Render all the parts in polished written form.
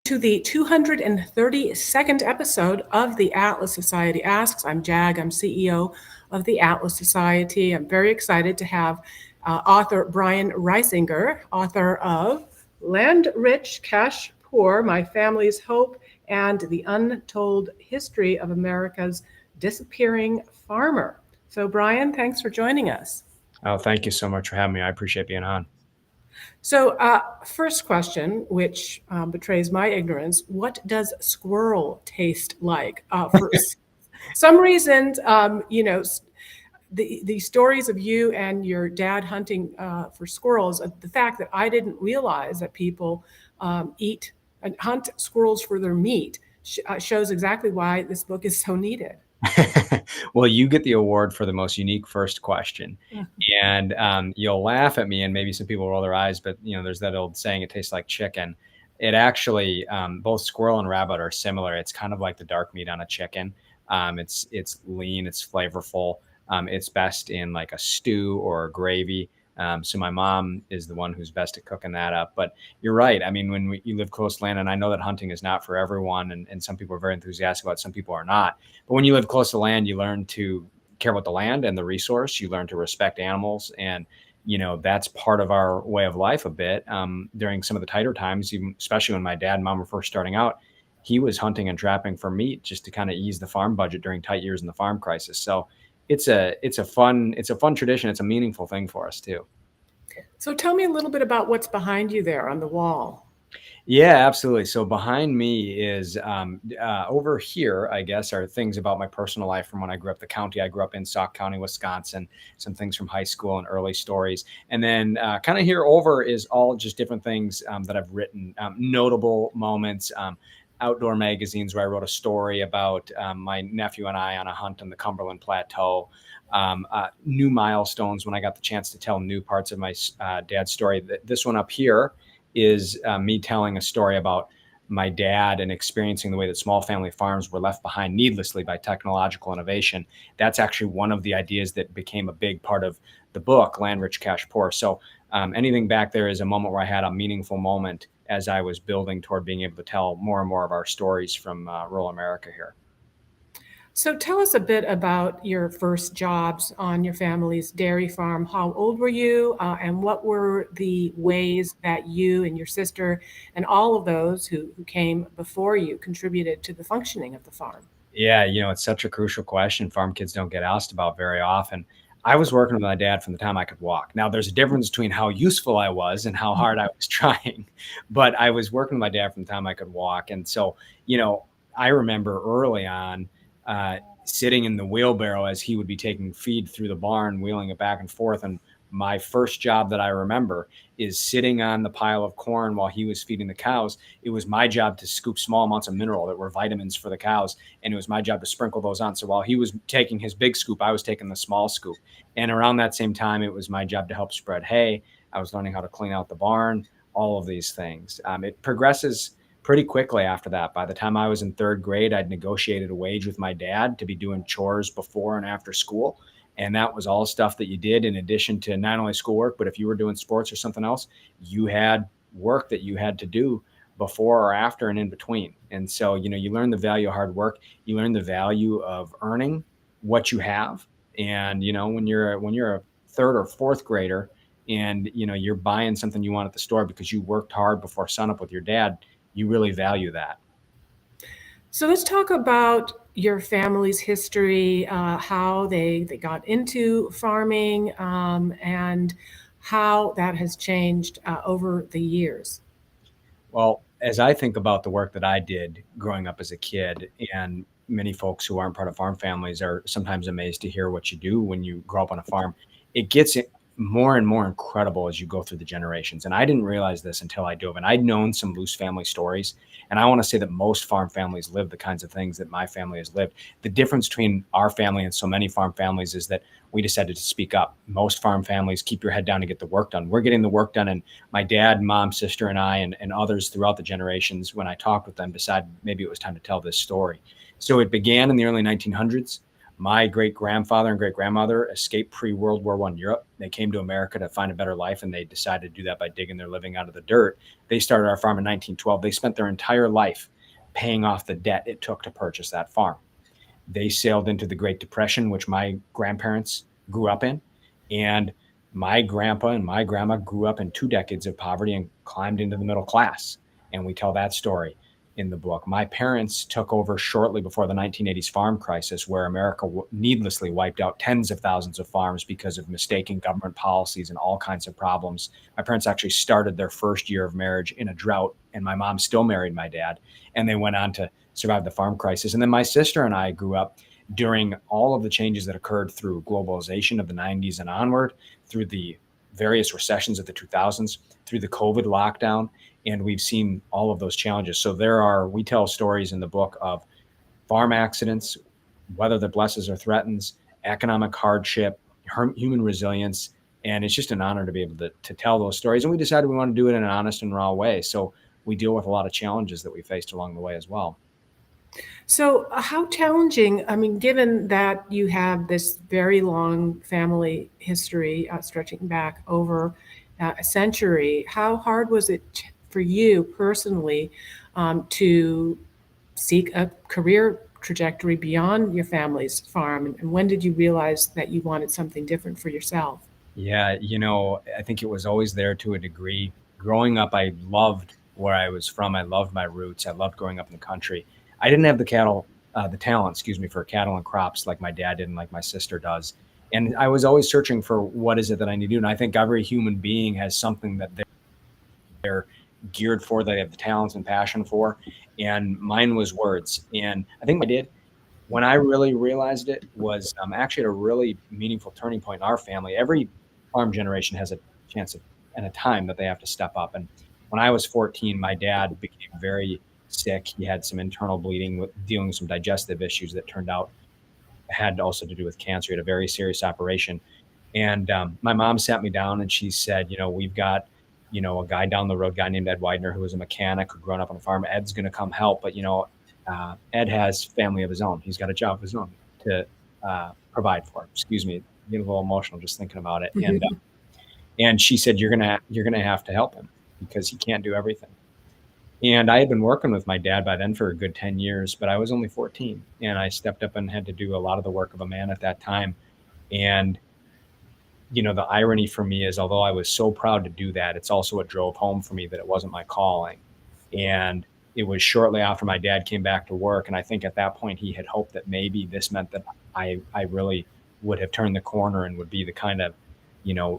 to the 232nd episode of the Atlas Society Asks. I'm Jag, I'm CEO of the Atlas Society. I'm very excited to have author Brian Reisinger, author of Land Rich, Cash Poor, My Family's Hope, and the Untold History of America's Disappearing Farmer. So Brian, thanks for joining us. Oh, thank you so much for having me. I appreciate being on. So first question, which betrays my ignorance, what does squirrel taste like? For some reasons, the stories of you and your dad hunting for squirrels, the fact that I didn't realize that people eat and hunt squirrels for their meat shows exactly why this book is so needed. Well, you get the award for the most unique first question. And you'll laugh at me and maybe some people roll their eyes, but there's that old saying, it tastes like chicken. It actually, both squirrel and rabbit are similar. It's kind of like the dark meat on a chicken. It's lean, it's flavorful. It's best in like a stew or a gravy. So my mom is the one who's best at cooking that up. But you're right. I mean, when you live close to land, and I know that hunting is not for everyone, and some people are very enthusiastic about it, some people are not. But when you live close to land, you learn to care about the land and the resource. You learn to respect animals. And, that's part of our way of life a bit. During some of the tighter times, even, especially when my dad and mom were first starting out, he was hunting and trapping for meat just to kind of ease the farm budget during tight years in the farm crisis. So it's a fun tradition. It's a meaningful thing for us too. So tell me a little bit about what's behind you there on the wall. Yeah, absolutely. So behind me is over here, I guess, are things about my personal life from when I grew up. The county I grew up in, Sauk County, Wisconsin, some things from high school and early stories. And then kind of here over is all just different things that I've written, notable moments, outdoor magazines where I wrote a story about my nephew and I on a hunt on the Cumberland Plateau. New milestones when I got the chance to tell new parts of my dad's story. This one up here is me telling a story about my dad and experiencing the way that small family farms were left behind needlessly by technological innovation. That's actually one of the ideas that became a big part of the book, Land Rich, Cash Poor. So anything back there is a moment where I had a meaningful moment as I was building toward being able to tell more and more of our stories from rural America here. So tell us a bit about your first jobs on your family's dairy farm. How old were you, and what were the ways that you and your sister and all of those who came before you contributed to the functioning of the farm? Yeah, it's such a crucial question. Farm kids don't get asked about very often. I was working with my dad from the time I could walk. Now, there's a difference between how useful I was and how hard I was trying, but I was working with my dad from the time I could walk. And so, I remember early on, sitting in the wheelbarrow as he would be taking feed through the barn, wheeling it back and forth. And my first job that I remember is sitting on the pile of corn while he was feeding the cows. It was my job to scoop small amounts of mineral that were vitamins for the cows. And it was my job to sprinkle those on. So while he was taking his big scoop, I was taking the small scoop. And around that same time, it was my job to help spread hay. I was learning how to clean out the barn, all of these things. It progresses pretty quickly after that. By the time I was in third grade, I'd negotiated a wage with my dad to be doing chores before and after school. And that was all stuff that you did in addition to not only schoolwork, but if you were doing sports or something else, you had work that you had to do before or after and in between. And so, you learn the value of hard work. You learn the value of earning what you have. And, when you're a third or fourth grader and, you're buying something you want at the store because you worked hard before sunup with your dad, you really value that. So let's talk about your family's history, how they got into farming, and how that has changed over the years. Well, as I think about the work that I did growing up as a kid, and many folks who aren't part of farm families are sometimes amazed to hear what you do when you grow up on a farm, it gets more and more incredible as you go through the generations. And I didn't realize this until I dove in. I'd known some loose family stories, and I want to say that most farm families live the kinds of things that my family has lived. The difference between our family and so many farm families is that we decided to speak up. Most farm families keep your head down and get the work done. We're getting the work done, and my dad, mom, sister, and I, and others throughout the generations, when I talked with them, decided maybe it was time to tell this story. So it began in the early 1900s. My great-grandfather and great-grandmother escaped pre-World War I Europe. They came to America to find a better life, and they decided to do that by digging their living out of the dirt. They started our farm in 1912. They spent their entire life paying off the debt it took to purchase that farm. They sailed into the Great Depression, which my grandparents grew up in. And my grandpa and my grandma grew up in 2 decades of poverty and climbed into the middle class. And we tell that story in the book. My parents took over shortly before the 1980s farm crisis, where America needlessly wiped out tens of thousands of farms because of mistaken government policies and all kinds of problems. My parents actually started their first year of marriage in a drought, and my mom still married my dad, and they went on to survive the farm crisis. And then my sister and I grew up during all of the changes that occurred through globalization of the 90s and onward, through the various recessions of the 2000s, through the COVID lockdown. And we've seen all of those challenges. So we tell stories in the book of farm accidents, weather that blesses or threatens, economic hardship, human resilience. And it's just an honor to be able to tell those stories. And we decided we want to do it in an honest and raw way. So we deal with a lot of challenges that we faced along the way as well. So how challenging, I mean, given that you have this very long family history stretching back over a century, how hard was it for you personally to seek a career trajectory beyond your family's farm? And when did you realize that you wanted something different for yourself? Yeah, I think it was always there to a degree. Growing up, I loved where I was from. I loved my roots. I loved growing up in the country. I didn't have the talent, for cattle and crops like my dad did and like my sister does. And I was always searching for what is it that I need to do. And I think every human being has something that they're geared for, that they have the talents and passion for. And mine was words. And I think I did. When I really realized it was actually at a really meaningful turning point in our family. Every farm generation has a chance and a time that they have to step up. And when I was 14, my dad became very sick. He had some internal bleeding, dealing with some digestive issues that turned out had also to do with cancer. He had a very serious operation. And my mom sat me down and she said, we've got, a guy down the road, guy named Ed Widener, who was a mechanic who'd grown up on a farm. Ed's going to come help. But, Ed has family of his own. He's got a job of his own to provide for. Excuse me, getting a little emotional just thinking about it. And she said, you're gonna have to help him because he can't do everything. And I had been working with my dad by then for a good 10 years, but I was only 14. And I stepped up and had to do a lot of the work of a man at that time. And, the irony for me is, although I was so proud to do that, it's also what drove home for me that it wasn't my calling. And it was shortly after my dad came back to work. And I think at that point, he had hoped that maybe this meant that I really would have turned the corner and would be the kind of,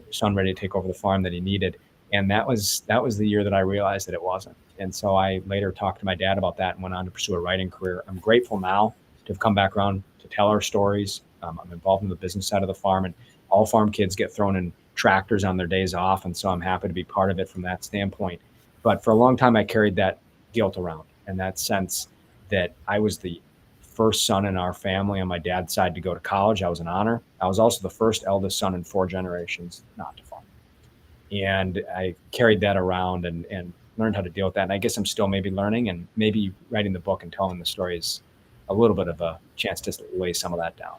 son ready to take over the farm that he needed. And that was the year that I realized that it wasn't. And so I later talked to my dad about that and went on to pursue a writing career. I'm grateful now to have come back around to tell our stories. I'm involved in the business side of the farm, and all farm kids get thrown in tractors on their days off. And so I'm happy to be part of it from that standpoint. But for a long time, I carried that guilt around and that sense that I was the first son in our family on my dad's side to go to college. I was an honor. I was also the first eldest son in 4 generations not to farm. And I carried that around and learned how to deal with that. And I guess I'm still maybe learning, and maybe writing the book and telling the story is a little bit of a chance to lay some of that down.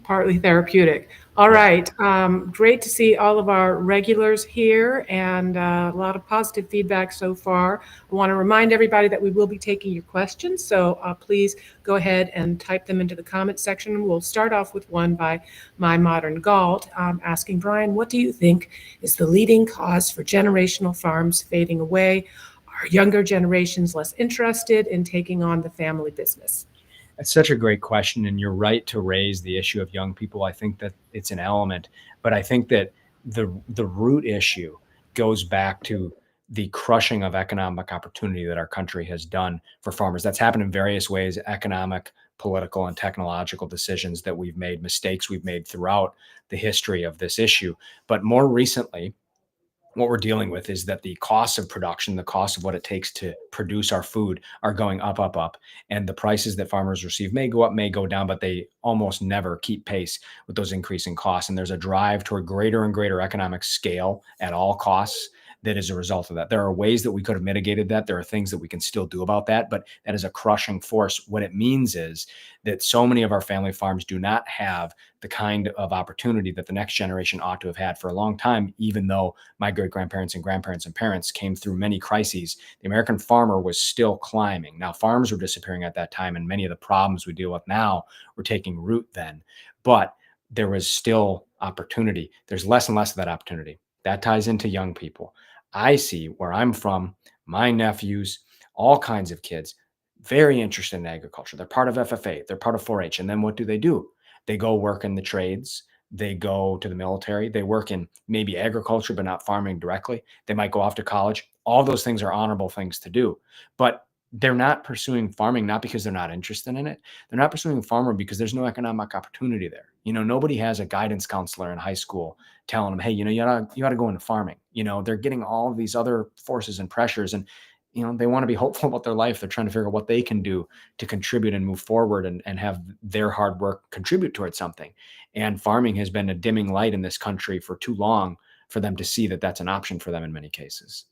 Partly therapeutic. All right. Great to see all of our regulars here, and a lot of positive feedback so far. I want to remind everybody that we will be taking your questions, so please go ahead and type them into the comment section. We'll start off with one by My Modern Galt, asking Brian, what do you think is the leading cause for generational farms fading away? Are younger generations less interested in taking on the family business? That's such a great question. And you're right to raise the issue of young people. I think that it's an element, but I think that the root issue goes back to the crushing of economic opportunity that our country has done for farmers. That's happened in various ways: economic, political, and technological decisions that we've made, mistakes we've made throughout the history of this issue. But more recently, what we're dealing with is that the costs of production, the cost of what it takes to produce our food, are going up, up, up. And the prices that farmers receive may go up, may go down, but they almost never keep pace with those increasing costs. And there's a drive toward greater and greater economic scale at all costs that is a result of that. There are ways that we could have mitigated that. There are things that we can still do about that, but that is a crushing force. What it means is that so many of our family farms do not have the kind of opportunity that the next generation ought to have had for a long time, even though my great-grandparents and grandparents and parents came through many crises. The American farmer was still climbing. Now, farms were disappearing at that time, and many of the problems we deal with now were taking root then. But there was still opportunity. There's less and less of that opportunity. That ties into young people. I see where I'm from, my nephews, all kinds of kids, very interested in agriculture. They're part of FFA, they're part of 4-H. And then what do? They go work in the trades. They go to the military. They work in maybe agriculture, but not farming directly. They might go off to college. All those things are honorable things to do. But they're not pursuing farming, not because they're not interested in it. They're not pursuing farming because there's no economic opportunity there. Nobody has a guidance counselor in high school telling them, hey, you ought to go into farming. They're getting all of these other forces and pressures, and they want to be hopeful about their life. They're trying to figure out what they can do to contribute and move forward and have their hard work contribute towards something. And farming has been a dimming light in this country for too long for them to see that that's an option for them in many cases.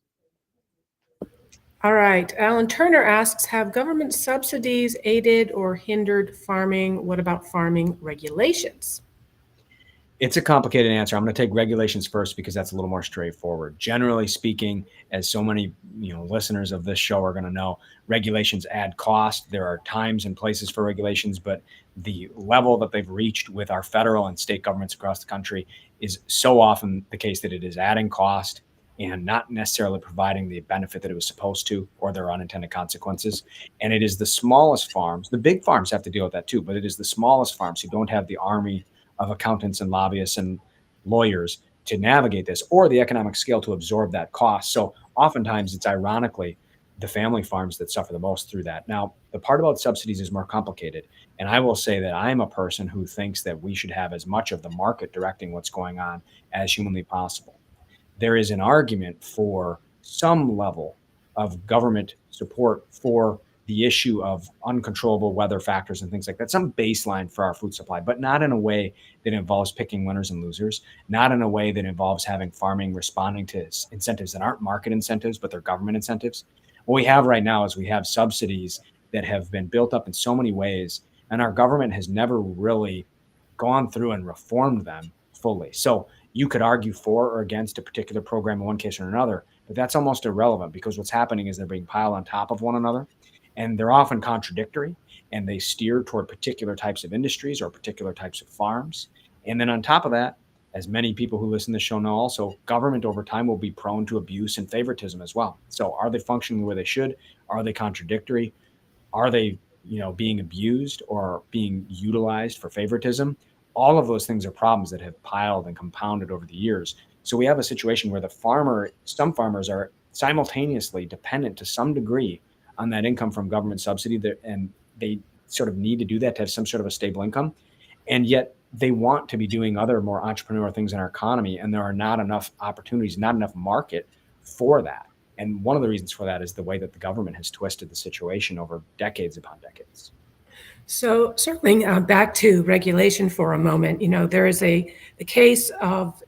All right. Alan Turner asks, have government subsidies aided or hindered farming? What about farming regulations? It's a complicated answer. I'm going to take regulations first because that's a little more straightforward. Generally speaking, as so many listeners of this show are going to know, regulations add cost. There are times and places for regulations, but the level that they've reached with our federal and state governments across the country is so often the case that it is adding cost and not necessarily providing the benefit that it was supposed to, or there are unintended consequences. And it is the smallest farms. The big farms have to deal with that too, but it is the smallest farms who don't have the army of accountants and lobbyists and lawyers to navigate this, or the economic scale to absorb that cost. So oftentimes it's ironically the family farms that suffer the most through that. Now, the part about subsidies is more complicated. And I will say that I'm a person who thinks that we should have as much of the market directing what's going on as humanly possible. There is an argument for some level of government support for the issue of uncontrollable weather factors and things like that, some baseline for our food supply, but not in a way that involves picking winners and losers, not in a way that involves having farming responding to incentives that aren't market incentives, but they're government incentives. What we have right now is we have subsidies that have been built up in so many ways, and our government has never really gone through and reformed them fully. So you could argue for or against a particular program in one case or another, but that's almost irrelevant because what's happening is they're being piled on top of one another. And they're often contradictory, and they steer toward particular types of industries or particular types of farms. And then on top of that, as many people who listen to the show know also, government over time will be prone to abuse and favoritism as well. So are they functioning the way they should? Are they contradictory? Are they, being abused or being utilized for favoritism? All of those things are problems that have piled and compounded over the years. So we have a situation where some farmers are simultaneously dependent to some degree on that income from government subsidy, and they sort of need to do that to have some sort of a stable income. And yet they want to be doing other more entrepreneurial things in our economy, and there are not enough opportunities, not enough market for that. And one of the reasons for that is the way that the government has twisted the situation over decades upon decades. So circling back to regulation for a moment, there is the case of,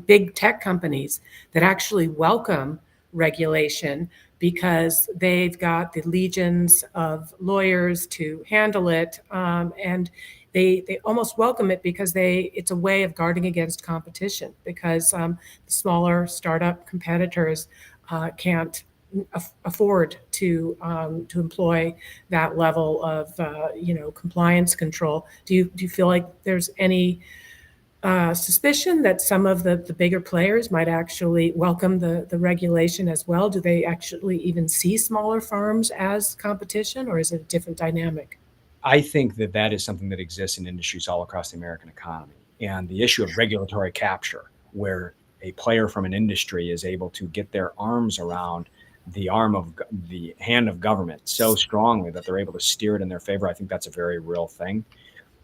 big tech companies that actually welcome regulation because they've got the legions of lawyers to handle it. And they almost welcome it because it's a way of guarding against competition because the smaller startup competitors can't afford to employ that level of compliance control. Do you feel like there's any suspicion that some of the bigger players might actually welcome the regulation as well? Do they actually even see smaller farms as competition, or is it a different dynamic? I think that is something that exists in industries all across the American economy. And the issue of regulatory capture, where a player from an industry is able to get their arms around the hand of government so strongly that they're able to steer it in their favor, I think that's a very real thing.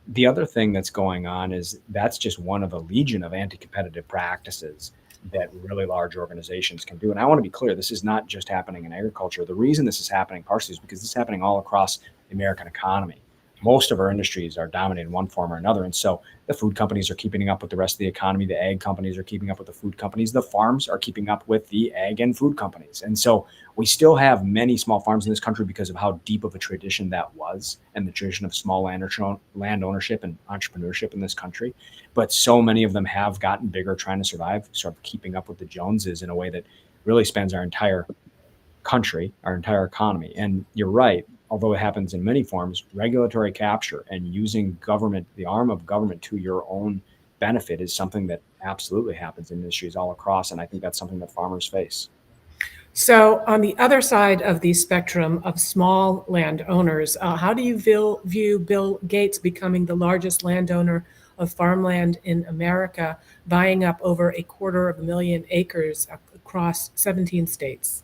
The other thing that's going on is that's just one of a legion of anti-competitive practices that really large organizations can do. And I want to be clear, this is not just happening in agriculture. The reason this is happening partially is because this is happening all across the American economy. most of our industries are dominated in one form or another. And so the food companies are keeping up with the rest of the economy. The ag companies are keeping up with the food companies. The farms are keeping up with the ag and food companies. And so we still have many small farms in this country because of how deep of a tradition that was, and the tradition of small land ownership and entrepreneurship in this country. But so many of them have gotten bigger trying to survive, sort of keeping up with the Joneses in a way that really spans our entire country, our entire economy. And you're right, although it happens in many forms, regulatory capture and using government, the arm of government, to your own benefit is something that absolutely happens in industries all across. And I think that's something that farmers face. So, on the other side of the spectrum of small landowners, how do you view Bill Gates becoming the largest landowner of farmland in America, buying up over 250,000 acres across 17 states?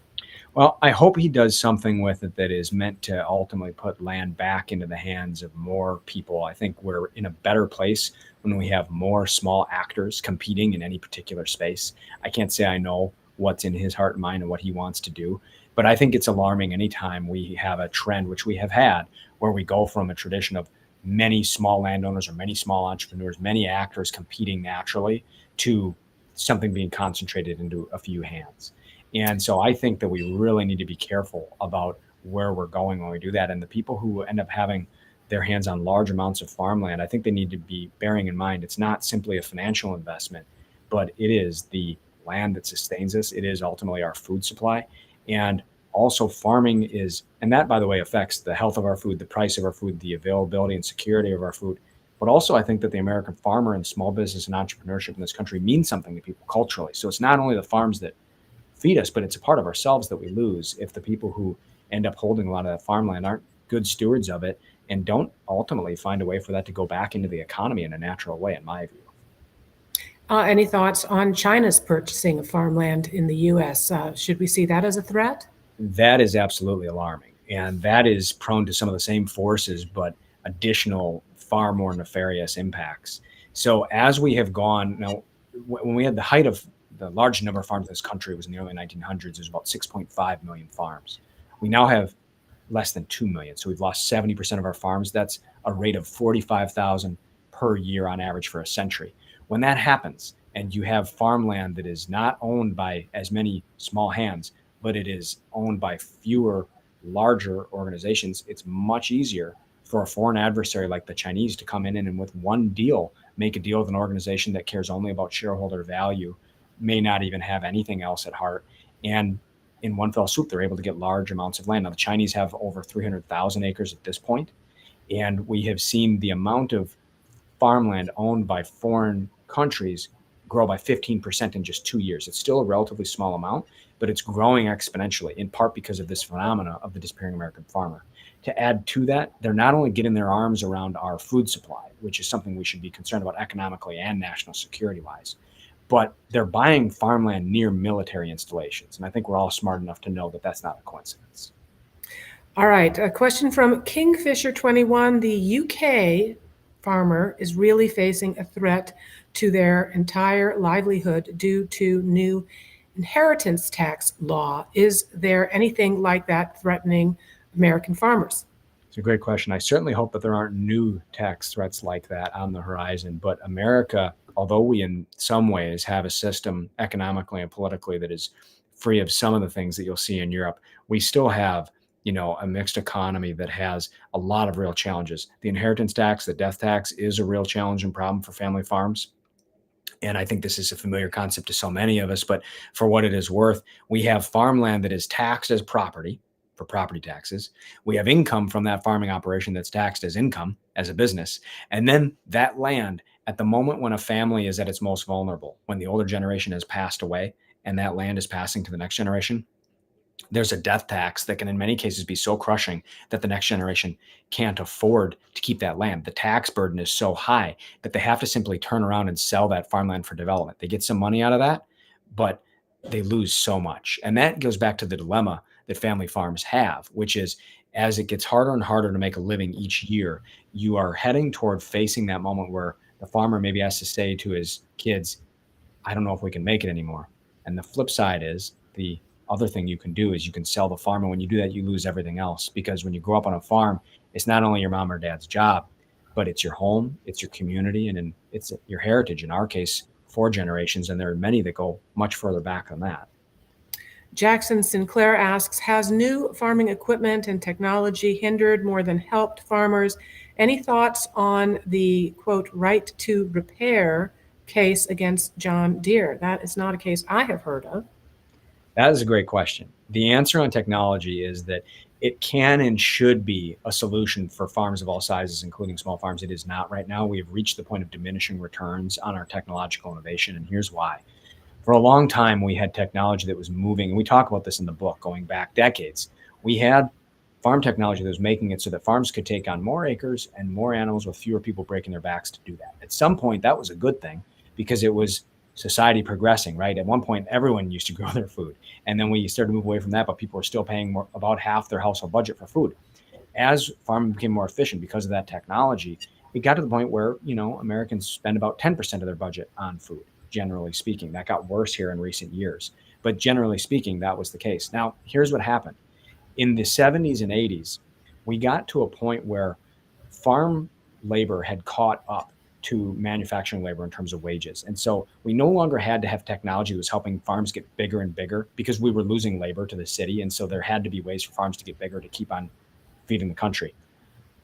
Well, I hope he does something with it that is meant to ultimately put land back into the hands of more people. I think we're in a better place when we have more small actors competing in any particular space. I can't say I know what's in his heart and mind and what he wants to do, but I think it's alarming anytime we have a trend, which we have had, where we go from a tradition of many small landowners or many small entrepreneurs, many actors competing naturally, to something being concentrated into a few hands. And so I think that we really need to be careful about where we're going when we do that. And the people who end up having their hands on large amounts of farmland, I think they need to be bearing in mind it's not simply a financial investment, but it is the land that sustains us. It is ultimately our food supply. And also farming is, and that, by the way, affects the health of our food, the price of our food, the availability and security of our food. But also, I think that the American farmer and small business and entrepreneurship in this country means something to people culturally. So it's not only the farms that feed us, but it's a part of ourselves that we lose if the people who end up holding a lot of that farmland aren't good stewards of it and don't ultimately find a way for that to go back into the economy in a natural way, in my view. Any thoughts on China's purchasing of farmland in the U.S.? Should we see that as a threat? That is absolutely alarming. And that is prone to some of the same forces, but additional, far more nefarious impacts. So as we have gone, now, when we had the height of the large number of farms in this country was in the early 1900s. There's about 6.5 million farms. We now have less than 2 million. So we've lost 70% of our farms. That's a rate of 45,000 per year on average for a century. When that happens and you have farmland that is not owned by as many small hands, but it is owned by fewer larger organizations, it's much easier for a foreign adversary like the Chinese to come in and with one deal, make a deal with an organization that cares only about shareholder value, may not even have anything else at heart. And in one fell swoop, they're able to get large amounts of land. Now, the Chinese have over 300,000 acres at this point, and we have seen the amount of farmland owned by foreign countries grow by 15% in just 2 years. It's still a relatively small amount, but it's growing exponentially, in part because of this phenomena of the disappearing American farmer. To add to that, they're not only getting their arms around our food supply, which is something we should be concerned about economically and national security-wise, but they're buying farmland near military installations. And I think we're all smart enough to know that that's not a coincidence. All right, a question from Kingfisher21. The UK farmer is really facing a threat to their entire livelihood due to new inheritance tax law. Is there anything like that threatening American farmers? It's a great question. I certainly hope that there aren't new tax threats like that on the horizon. But America, although we in some ways have a system economically and politically that is free of some of the things that you'll see in Europe, we still have, a mixed economy that has a lot of real challenges. The inheritance tax, the death tax is a real challenge and problem for family farms. And I think this is a familiar concept to so many of us, but for what it is worth, we have farmland that is taxed as property for property taxes. We have income from that farming operation that's taxed as income as a business. And then that land, at the moment when a family is at its most vulnerable, when the older generation has passed away and that land is passing to the next generation, there's a death tax that can in many cases be so crushing that the next generation can't afford to keep that land. The tax burden is so high that they have to simply turn around and sell that farmland for development. They get some money out of that, but they lose so much. And that goes back to the dilemma that family farms have, which is as it gets harder and harder to make a living each year, you are heading toward facing that moment where the farmer maybe has to say to his kids, I don't know if we can make it anymore. And the flip side is the other thing you can do is you can sell the farm. And when you do that, you lose everything else, because when you grow up on a farm, It's not only your mom or dad's job, but it's your home, it's your community, and it's your heritage. In our case, 4 generations, and there are many that go much further back than that. Jackson Sinclair asks, has new farming equipment and technology hindered more than helped farmers? Any thoughts on the, quote, right to repair case against John Deere? That is not a case I have heard of. That is a great question. The answer on technology is that it can and should be a solution for farms of all sizes, including small farms. It is not right now. We have reached the point of diminishing returns on our technological innovation, and here's why. For a long time, we had technology that was moving, and we talk about this in the book going back decades. We had farm technology that was making it so that farms could take on more acres and more animals with fewer people breaking their backs to do that. At some point, that was a good thing because it was society progressing, right? At one point, everyone used to grow their food. And then we started to move away from that, but people were still paying about half their household budget for food. As farming became more efficient because of that technology, it got to the point where, Americans spend about 10% of their budget on food, generally speaking. That got worse here in recent years. But generally speaking, that was the case. Now, here's what happened. In the 70s and 80s, we got to a point where farm labor had caught up to manufacturing labor in terms of wages. And so we no longer had to have technology that was helping farms get bigger and bigger because we were losing labor to the city. And so there had to be ways for farms to get bigger to keep on feeding the country.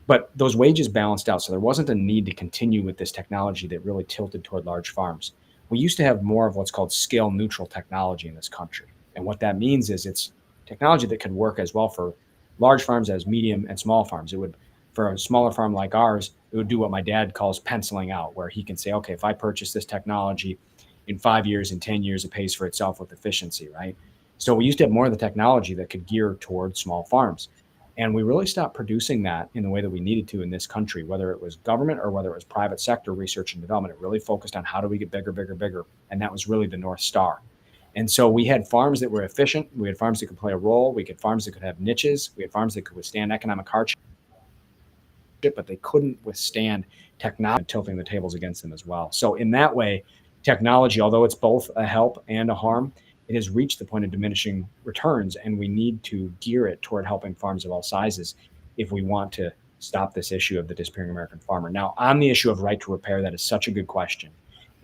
But those wages balanced out. So there wasn't a need to continue with this technology that really tilted toward large farms. We used to have more of what's called scale neutral technology in this country. And what that means is it's technology that could work as well for large farms as medium and small farms. It would, for a smaller farm like ours, it would do what my dad calls penciling out, where he can say, okay, if I purchase this technology in 5 years, in 10 years, it pays for itself with efficiency, right? So we used to have more of the technology that could gear towards small farms. And we really stopped producing that in the way that we needed to in this country, whether it was government or whether it was private sector research and development. It really focused on how do we get bigger, bigger, bigger. And that was really the North Star. And so we had farms that were efficient. We had farms that could play a role. We had farms that could have niches. We had farms that could withstand economic hardship, but they couldn't withstand technology tilting the tables against them as well. So in that way, technology, although it's both a help and a harm, it has reached the point of diminishing returns, and we need to gear it toward helping farms of all sizes if we want to stop this issue of the disappearing American farmer. Now, on the issue of right to repair, that is such a good question.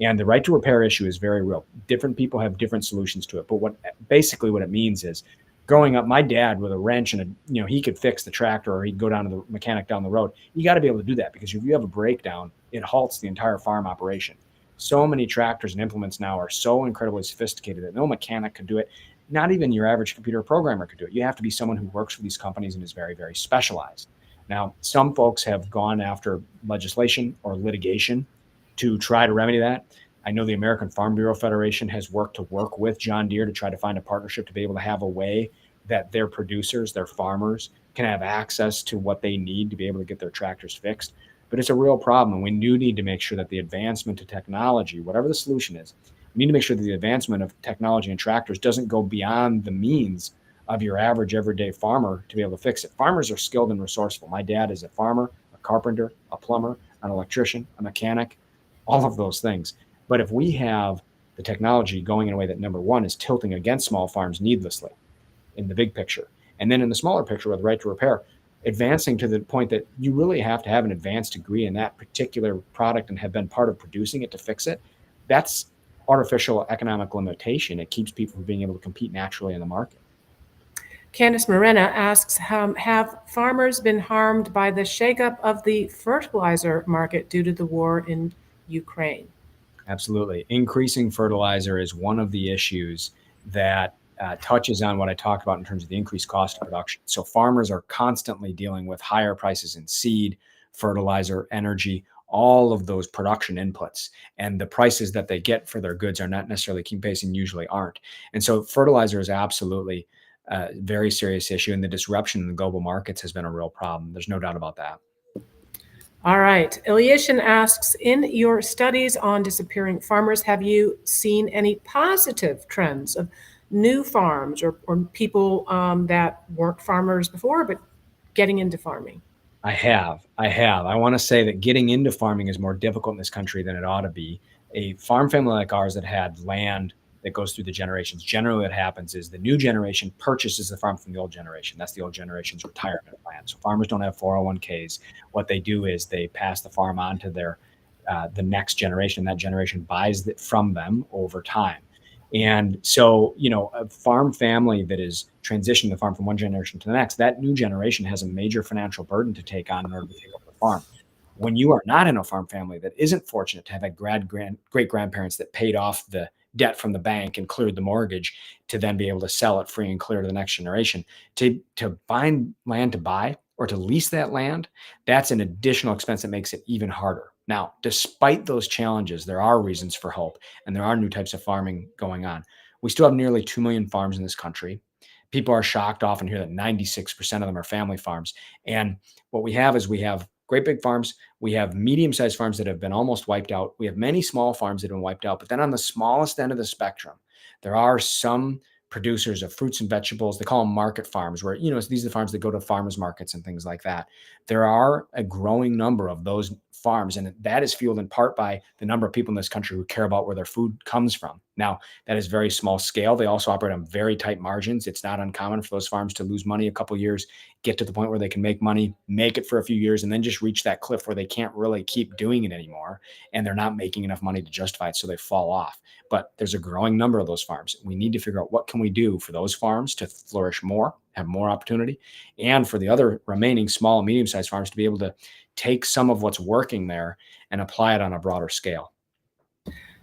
And the right to repair issue is very real. Different people have different solutions to it. But what it means is, growing up, my dad with a wrench and he could fix the tractor, or he'd go down to the mechanic down the road. You got to be able to do that, because if you have a breakdown, it halts the entire farm operation. So many tractors and implements now are so incredibly sophisticated that no mechanic could do it. Not even your average computer programmer could do it. You have to be someone who works for these companies and is very, very specialized. Now, some folks have gone after legislation or litigation to try to remedy that. I know the American Farm Bureau Federation has worked with John Deere to try to find a partnership to be able to have a way that their producers, their farmers, can have access to what they need to be able to get their tractors fixed. But it's a real problem, and we do need to make sure that the advancement of technology, whatever the solution is, we need to make sure that the advancement of technology and tractors doesn't go beyond the means of your average everyday farmer to be able to fix it. Farmers are skilled and resourceful. My dad is a farmer, a carpenter, a plumber, an electrician, a mechanic, all of those things. But if we have the technology going in a way that, number one, is tilting against small farms needlessly in the big picture, and then in the smaller picture with the right to repair, advancing to the point that you really have to have an advanced degree in that particular product and have been part of producing it to fix it, that's artificial economic limitation. It keeps people from being able to compete naturally in the market. Candice Morena asks, have farmers been harmed by the shakeup of the fertilizer market due to the war in Ukraine? Absolutely. Increasing fertilizer is one of the issues that touches on what I talked about in terms of the increased cost of production. So farmers are constantly dealing with higher prices in seed, fertilizer, energy, all of those production inputs, and the prices that they get for their goods are not necessarily keeping pace, and usually aren't. And so fertilizer is absolutely a very serious issue, and the disruption in the global markets has been a real problem. There's no doubt about that. All right. Ilyashin asks, in your studies on disappearing farmers, have you seen any positive trends of new farms or people that weren't farmers before but getting into farming? I have. I want to say that getting into farming is more difficult in this country than it ought to be. A farm family like ours that had land that goes through the generations. Generally what happens is the new generation purchases the farm from the old generation. That's the old generation's retirement plan. So farmers don't have 401ks. What they do is they pass the farm on to the next generation. That generation buys it from them over time. And so, a farm family that is transitioning the farm from one generation to the next, that new generation has a major financial burden to take on in order to take over the farm. When you are not in a farm family that isn't fortunate to have great grandparents that paid off the debt from the bank and cleared the mortgage to then be able to sell it free and clear to the next generation, to find land to buy or to lease that land, that's an additional expense that makes it even harder. Now, despite those challenges, there are reasons for hope, and there are new types of farming going on. We still have nearly 2 million farms in this country. People are shocked often hear that 96% of them are family farms. And what we have is we have great big farms. We have medium-sized farms that have been almost wiped out. We have many small farms that have been wiped out. But then on the smallest end of the spectrum, there are some producers of fruits and vegetables. They call them market farms, where, these are the farms that go to farmers markets and things like that. There are a growing number of those farms, and that is fueled in part by the number of people in this country who care about where their food comes from. Now, that is very small scale. They also operate on very tight margins. It's not uncommon for those farms to lose money a couple of years, get to the point where they can make money, make it for a few years, and then just reach that cliff where they can't really keep doing it anymore, and they're not making enough money to justify it, so they fall off. But there's a growing number of those farms. We need to figure out what can we do for those farms to flourish more, have more opportunity, and for the other remaining small and medium-sized farms to be able to take some of what's working there and apply it on a broader scale.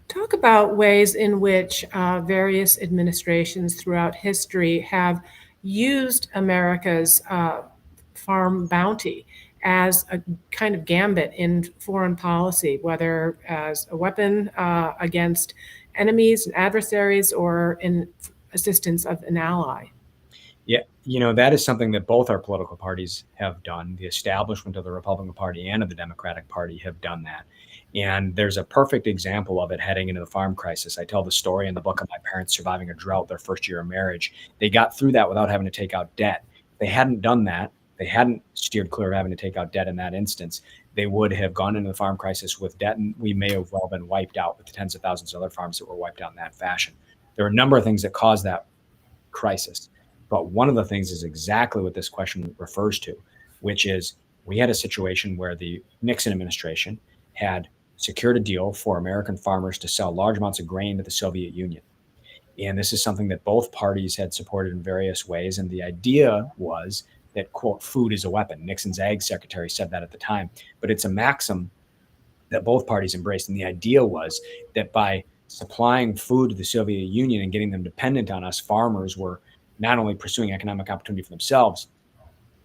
Talk about ways in which various administrations throughout history have used America's farm bounty as a kind of gambit in foreign policy, whether as a weapon against enemies and adversaries or in assistance of an ally. Yeah, that is something that both our political parties have done. The establishment of the Republican Party and of the Democratic Party have done that. And there's a perfect example of it heading into the farm crisis. I tell the story in the book of my parents surviving a drought their first year of marriage. They got through that without having to take out debt. They hadn't done that. They hadn't steered clear of having to take out debt in that instance. They would have gone into the farm crisis with debt, and we may have well been wiped out with the tens of thousands of other farms that were wiped out in that fashion. There are a number of things that caused that crisis. But one of the things is exactly what this question refers to, which is we had a situation where the Nixon administration had secured a deal for American farmers to sell large amounts of grain to the Soviet Union. And this is something that both parties had supported in various ways. And the idea was that, quote, food is a weapon. Nixon's ag secretary said that at the time. But it's a maxim that both parties embraced. And the idea was that by supplying food to the Soviet Union and getting them dependent on us, farmers were not only pursuing economic opportunity for themselves,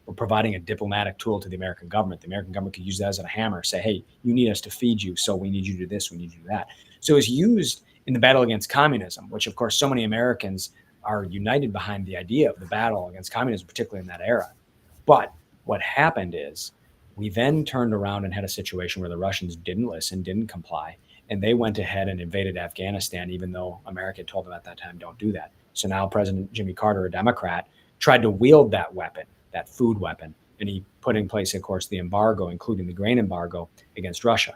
but providing a diplomatic tool to the American government. The American government could use that as a hammer, say, hey, you need us to feed you, so we need you to do this, we need you to do that. So it's used in the battle against communism, which, of course, so many Americans are united behind the idea of the battle against communism, particularly in that era. But what happened is we then turned around and had a situation where the Russians didn't listen, didn't comply, and they went ahead and invaded Afghanistan, even though America told them at that time, don't do that. So now President Jimmy Carter, a Democrat, tried to wield that weapon, that food weapon, and he put in place, of course, the embargo, including the grain embargo against Russia.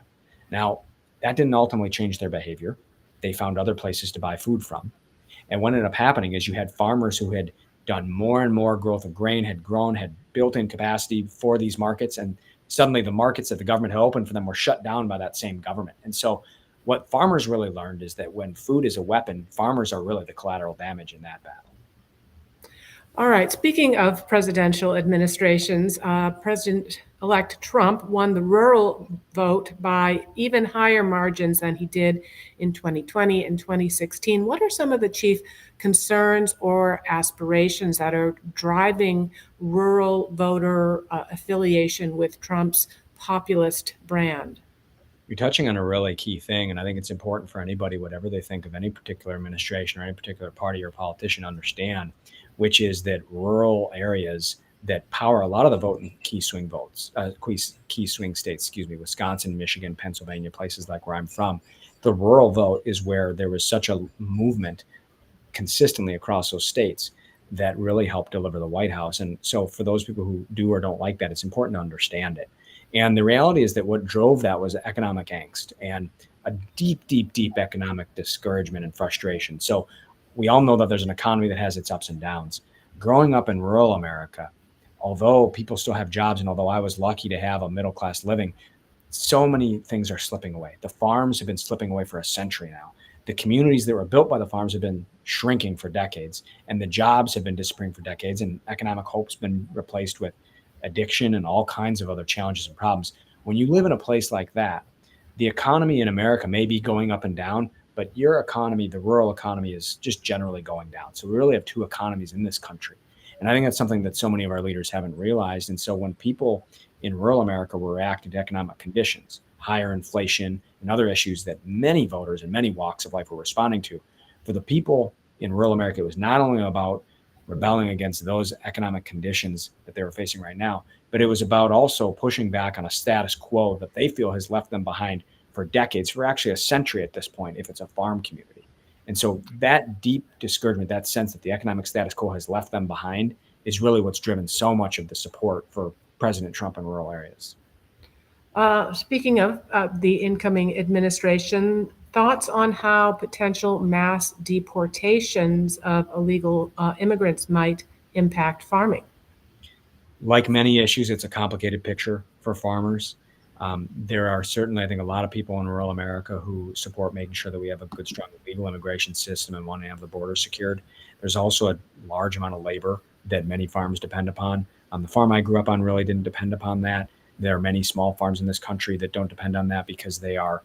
Now, that didn't ultimately change their behavior. They found other places to buy food from. And what ended up happening is you had farmers who had done more and more growth of grain, had grown, had built in capacity for these markets, and suddenly the markets that the government had opened for them were shut down by that same government. And so what farmers really learned is that when food is a weapon, farmers are really the collateral damage in that battle. All right. Speaking of presidential administrations, President-elect Trump won the rural vote by even higher margins than he did in 2020 and 2016. What are some of the chief concerns or aspirations that are driving rural voter affiliation with Trump's populist brand? You're touching on a really key thing, and I think it's important for anybody, whatever they think of any particular administration or any particular party or politician, to understand, which is that rural areas that power a lot of the vote in key swing states, Wisconsin, Michigan, Pennsylvania, places like where I'm from, the rural vote is where there was such a movement consistently across those states that really helped deliver the White House. And so for those people who do or don't like that, it's important to understand it. And the reality is that what drove that was economic angst. And a deep, deep, deep economic discouragement and frustration. So we all know that there's an economy that has its ups and downs. Growing up in rural America, although people still have jobs, and although I was lucky to have a middle-class living, so many things are slipping away. The farms have been slipping away for a century now. The communities that were built by the farms have been shrinking for decades, and the jobs have been disappearing for decades, and economic hope's been replaced with addiction and all kinds of other challenges and problems. When you live in a place like that, the economy in America may be going up and down, but your economy, the rural economy, is just generally going down. So we really have two economies in this country. And I think that's something that so many of our leaders haven't realized. And so when people in rural America were reacting to economic conditions, higher inflation, and other issues that many voters in many walks of life were responding to, for the people in rural America, it was not only about rebelling against those economic conditions that they were facing right now, but it was about also pushing back on a status quo that they feel has left them behind for decades, for actually a century at this point, if it's a farm community. And so that deep discouragement, that sense that the economic status quo has left them behind, is really what's driven so much of the support for President Trump in rural areas. Speaking of the incoming administration, thoughts on how potential mass deportations of illegal immigrants might impact farming? Like many issues, it's a complicated picture for farmers. There are certainly, I think, a lot of people in rural America who support making sure that we have a good, strong legal immigration system and want to have the border secured. There's also a large amount of labor that many farms depend upon. The farm I grew up on really didn't depend upon that. There are many small farms in this country that don't depend on that because they are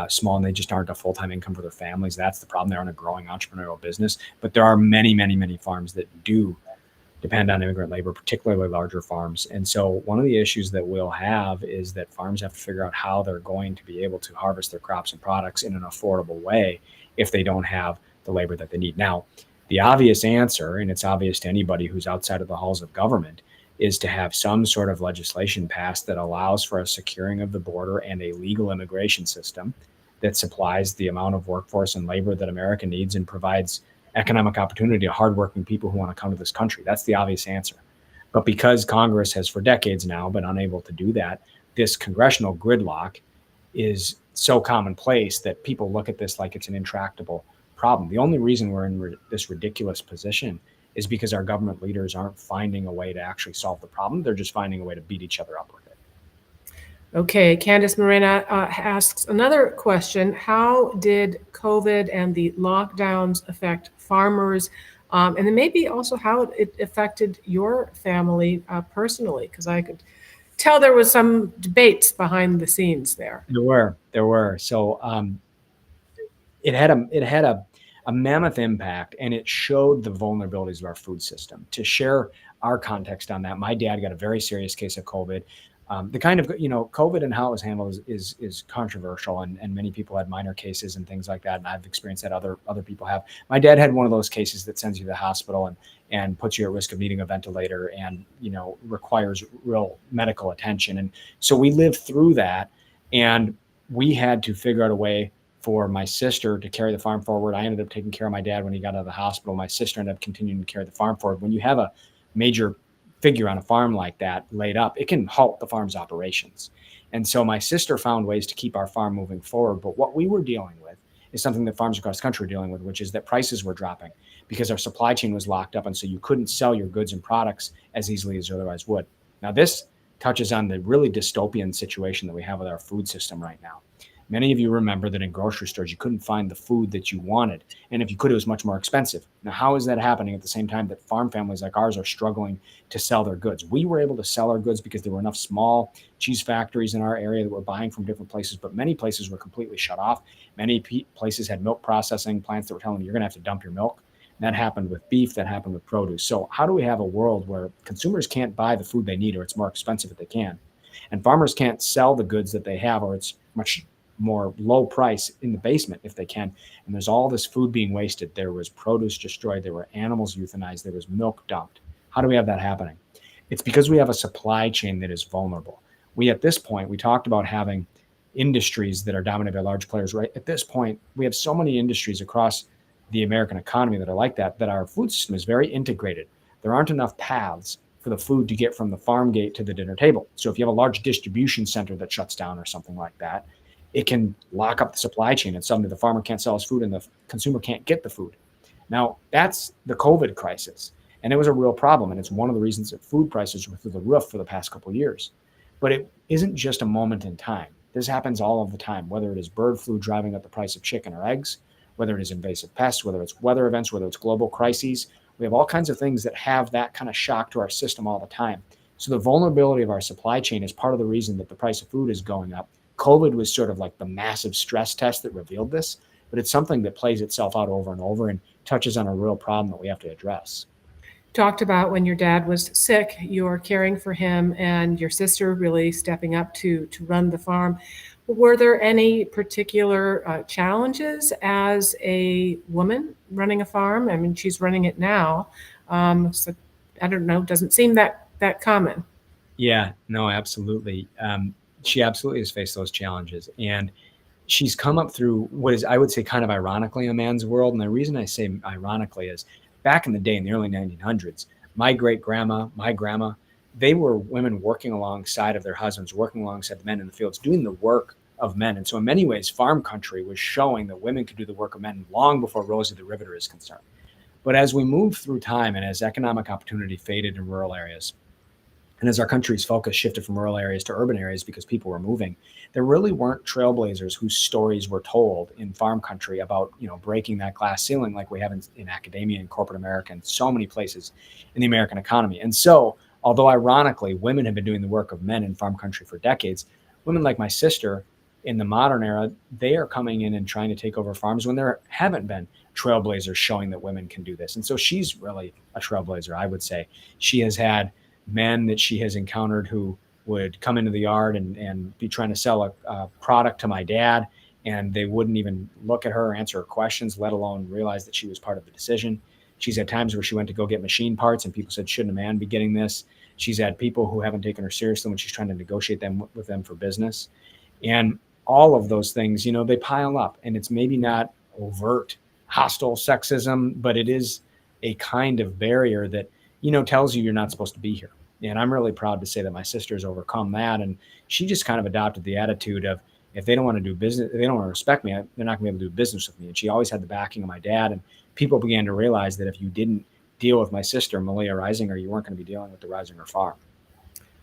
small and they just aren't a full-time income for their families. That's the problem. They aren't a growing entrepreneurial business. But there are many, many, many farms that do depend on immigrant labor, particularly larger farms. And so one of the issues that we'll have is that farms have to figure out how they're going to be able to harvest their crops and products in an affordable way if they don't have the labor that they need. Now, the obvious answer, and it's obvious to anybody who's outside of the halls of government, is to have some sort of legislation passed that allows for a securing of the border and a legal immigration system that supplies the amount of workforce and labor that America needs and provides economic opportunity to hardworking people who want to come to this country. That's the obvious answer. But because Congress has for decades now been unable to do that, this congressional gridlock is so commonplace that people look at this like it's an intractable problem. The only reason we're in this ridiculous position is because our government leaders aren't finding a way to actually solve the problem. They're just finding a way to beat each other up with it. Okay, Candice Morena asks another question. How did COVID and the lockdowns affect farmers? And then maybe also how it affected your family personally, because I could tell there was some debates behind the scenes there. There were. So it had a mammoth impact, and it showed the vulnerabilities of our food system. To share our context on that, my dad got a very serious case of COVID. The kind of, COVID and how it was handled is controversial, and many people had minor cases and things like that. And I've experienced that other people have. My dad had one of those cases that sends you to the hospital and puts you at risk of needing a ventilator and, requires real medical attention. And so we lived through that, and we had to figure out a way for my sister to carry the farm forward. I ended up taking care of my dad when he got out of the hospital. My sister ended up continuing to carry the farm forward. When you have a major figure on a farm like that laid up, it can halt the farm's operations. And so my sister found ways to keep our farm moving forward. But what we were dealing with is something that farms across the country were dealing with, which is that prices were dropping because our supply chain was locked up. And so you couldn't sell your goods and products as easily as you otherwise would. Now, this touches on the really dystopian situation that we have with our food system right now. Many of you remember that in grocery stores, you couldn't find the food that you wanted. And if you could, it was much more expensive. Now, how is that happening at the same time that farm families like ours are struggling to sell their goods? We were able to sell our goods because there were enough small cheese factories in our area that were buying from different places, but many places were completely shut off. Many places had milk processing plants that were telling them you're going to have to dump your milk. And that happened with beef, that happened with produce. So how do we have a world where consumers can't buy the food they need, or it's more expensive if they can, and farmers can't sell the goods that they have, or it's much more low price in the basement if they can, and there's all this food being wasted? There was produce destroyed, there were animals euthanized, there was milk dumped. How do we have that happening? It's because we have a supply chain that is vulnerable. At this point, we talked about having industries that are dominated by large players, right? At this point, we have so many industries across the American economy that are like that our food system is very integrated. There aren't enough paths for the food to get from the farm gate to the dinner table. So if you have a large distribution center that shuts down or something like that, it can lock up the supply chain, and suddenly the farmer can't sell his food and the consumer can't get the food. Now, that's the COVID crisis, and it was a real problem, and it's one of the reasons that food prices were through the roof for the past couple of years. But it isn't just a moment in time. This happens all of the time, whether it is bird flu driving up the price of chicken or eggs, whether it is invasive pests, whether it's weather events, whether it's global crises. We have all kinds of things that have that kind of shock to our system all the time. So the vulnerability of our supply chain is part of the reason that the price of food is going up. COVID was sort of like the massive stress test that revealed this, but it's something that plays itself out over and over and touches on a real problem that we have to address. Talked about when your dad was sick, you were caring for him and your sister really stepping up to run the farm. Were there any particular challenges as a woman running a farm? I mean, she's running it now. So I don't know, doesn't seem that common. Yeah, no, absolutely. She absolutely has faced those challenges. And she's come up through what is, I would say, kind of ironically a man's world. And the reason I say ironically is back in the day, in the early 1900s, my great grandma, my grandma, they were women working alongside of their husbands, working alongside the men in the fields, doing the work of men. And so in many ways, farm country was showing that women could do the work of men long before Rosie the Riveter is concerned. But as we moved through time and as economic opportunity faded in rural areas, and as our country's focus shifted from rural areas to urban areas because people were moving, there really weren't trailblazers whose stories were told in farm country about, breaking that glass ceiling like we have in academia and corporate America and so many places in the American economy. And so, although ironically, women have been doing the work of men in farm country for decades, women like my sister in the modern era, they are coming in and trying to take over farms when there haven't been trailblazers showing that women can do this. And so she's really a trailblazer, I would say. She has had men that she has encountered who would come into the yard and be trying to sell a product to my dad, and they wouldn't even look at her or answer her questions, let alone realize that she was part of the decision. She's had times where she went to go get machine parts and people said, shouldn't a man be getting this? She's had people who haven't taken her seriously when she's trying to negotiate with them for business. And all of those things, they pile up, and it's maybe not overt hostile sexism, but it is a kind of barrier that tells you you're not supposed to be here. And I'm really proud to say that my sister's overcome that. And she just kind of adopted the attitude of, if they don't want to do business, if they don't want to respect me, they're not going to be able to do business with me. And she always had the backing of my dad. And people began to realize that if you didn't deal with my sister, Malia Reisinger, you weren't going to be dealing with the Reisinger farm.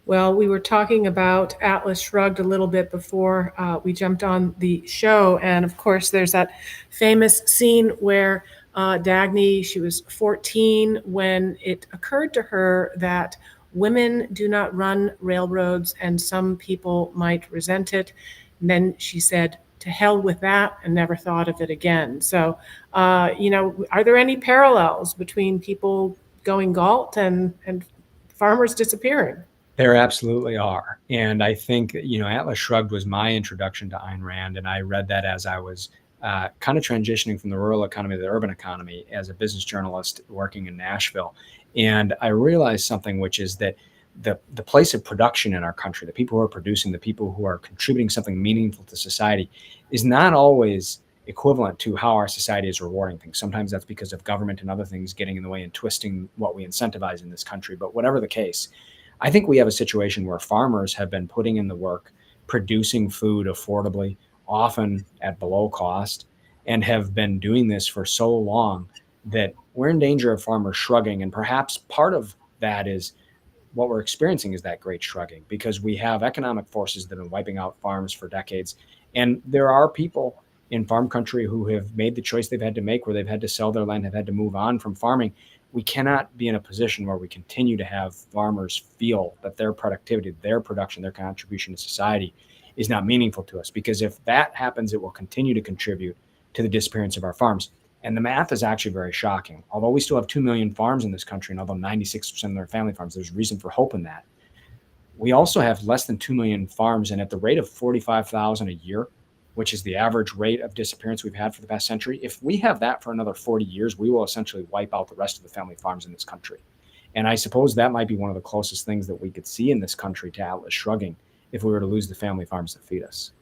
Well, we were talking about Atlas Shrugged a little bit before we jumped on the show. And of course, there's that famous scene where Dagny, she was 14 when it occurred to her that women do not run railroads and some people might resent it. And then she said, to hell with that, and never thought of it again. So, are there any parallels between people going galt and farmers disappearing? There absolutely are. And I think, Atlas Shrugged was my introduction to Ayn Rand. And I read that as I was kind of transitioning from the rural economy to the urban economy as a business journalist working in Nashville. And I realized something, which is that the place of production in our country, the people who are producing, the people who are contributing something meaningful to society, is not always equivalent to how our society is rewarding things. Sometimes that's because of government and other things getting in the way and twisting what we incentivize in this country. But whatever the case, I think we have a situation where farmers have been putting in the work, producing food affordably, often at below cost, and have been doing this for so long that we're in danger of farmers shrugging. And perhaps part of that is what we're experiencing is that great shrugging, because we have economic forces that have been wiping out farms for decades. And there are people in farm country who have made the choice they've had to make, where they've had to sell their land, have had to move on from farming. We cannot be in a position where we continue to have farmers feel that their productivity, their production, their contribution to society is not meaningful to us. Because if that happens, it will continue to contribute to the disappearance of our farms. And the math is actually very shocking. Although we still have 2 million farms in this country, and although 96% of them are family farms, there's reason for hope in that. We also have less than 2 million farms, and at the rate of 45,000 a year, which is the average rate of disappearance we've had for the past century, if we have that for another 40 years, we will essentially wipe out the rest of the family farms in this country. And I suppose that might be one of the closest things that we could see in this country to Atlas Shrugging if we were to lose the family farms that feed us.